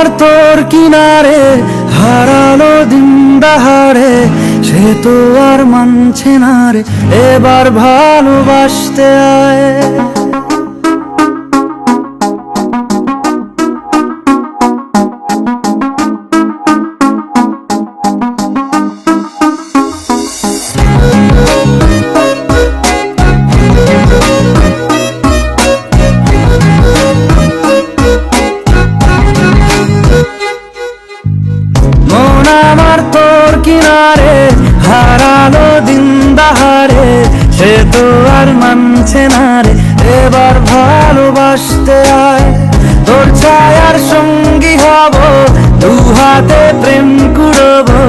আমার তোর কিনারে হারালো দিন দাহারে, সে তো আর মানছে না রে, এবার ভালোবাসতে আয়। মন আমার তোর কিনারে হারালো দিন দাহারে, সে তো আর মানছে না রে, এবার ভালোবাসতে আয়। তোর ছায়ার সঙ্গী হব, দু হাতে প্রেম কুড়বো,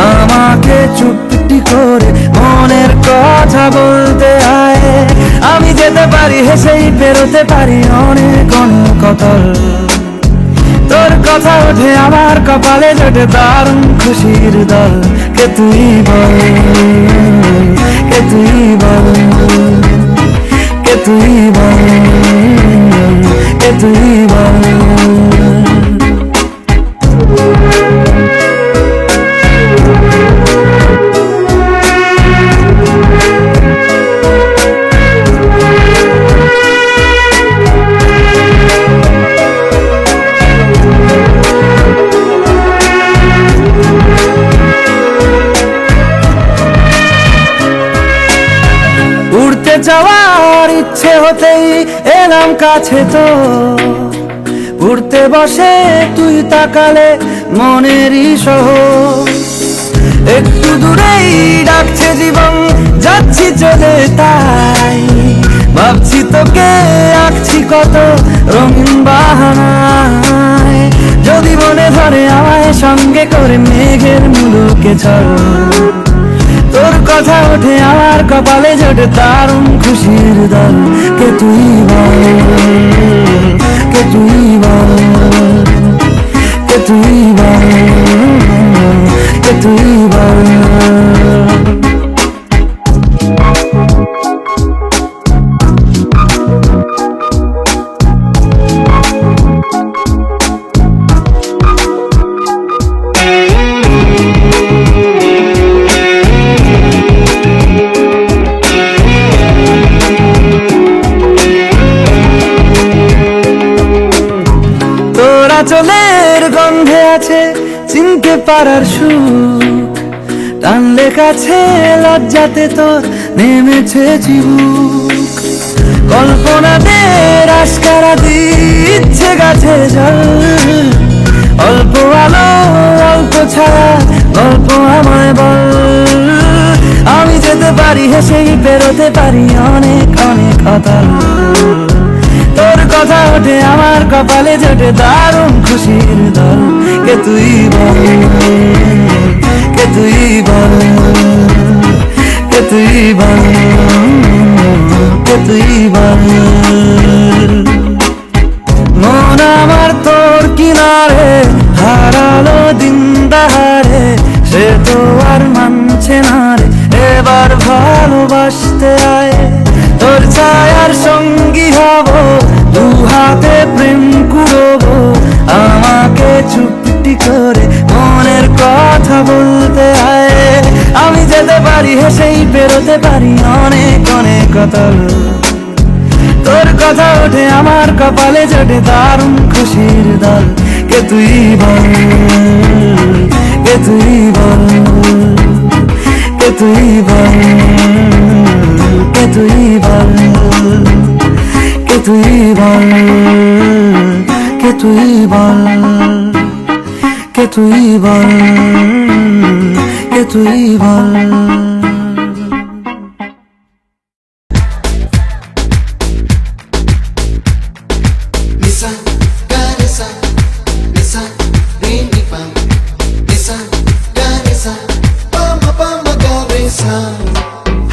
আমাকে চুপটি করে মনের কথা বলতে আয়। আমি যেতে পারি হেসেই পেরোতে পারি অনেক অনেক কতল, তোর কথা ওঠে আমার কপালে জোটে দারুণ খুশির দল। কে তুই বল, কে তুই বল, কে তুই বল, কে তুই বল। উড়তে যাওয়ার ইচ্ছে হতেই এলাম কাছে তো, উড়তে বসে তুই তাকালে মনেরই শহর। একটু দূরেই ডাকছে জীবন, যাচ্ছি চলে তাই ভাবছি তোকে আঁকছি কত রঙিন বাহানায়। যদি মনে ধরে আমায় সঙ্গে করে মেঘের মুলুকে চল, তোর কথা ওঠে আমার কপালে জোটে দারুণ খুশির দল। কে তুই বল, কে তুই বল, কে তুই বল, কে তুই বল। চলের গন্ধে আছে চিনতে পারার সুখ, টানলে কাছে লজ্জাতে তোর নেমেছে চিবুক। কল্পনাতে রাস্কারা দিচ্ছে গাছে জল, অল্প আলো অল্প ছায়া গল্প আমায় বল। আমি যেতে পারি হেসেই পেরোতে পারি অনেক অনেক অতল, তোর কথা ওঠে আমার কপালে জোটে দারুণ খুশির দল। কে তুই বল, কে তুই বল, কে তুই বল, কে তুই বল। মন আমার তোর কিনারে হারালো দিন দাহারে, সে তো আর মানছে না রে, এবার ভালোবাসতে আয়। তোর ছায়ার সঙ্গী হব, দু হাতে প্রেম কুড়বো, আমাকে চুপটি করে মনের কথা বলতে আয়। আমি যেতে পারি হেসেই পেরোতে পারি অনেক অনেক কতল, তোর কথা ওঠে আমার কপালে জোটে দারুণ খুশির দল। কে তুই বল, কে তুই বল, কে তুই বল, কে তুই বল, কে তুই বল, কে তুই বল, কে তুই বল, কে তুই বল।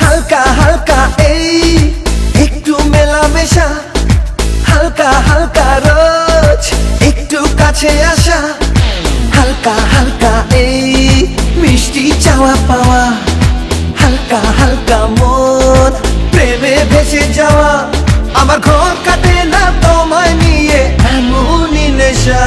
হালকা হালকা এই একটু মেলামেশা, হালকা হালকা রোজ একটু কাছে আসা, হালকা হালকা এই মিষ্টি চাওয়া পাওয়া, হালকা হালকা মন প্রেমে ভেসে যাওয়া। আমার ঘর কাটে না তোমায় নিয়ে এমনই নেশা।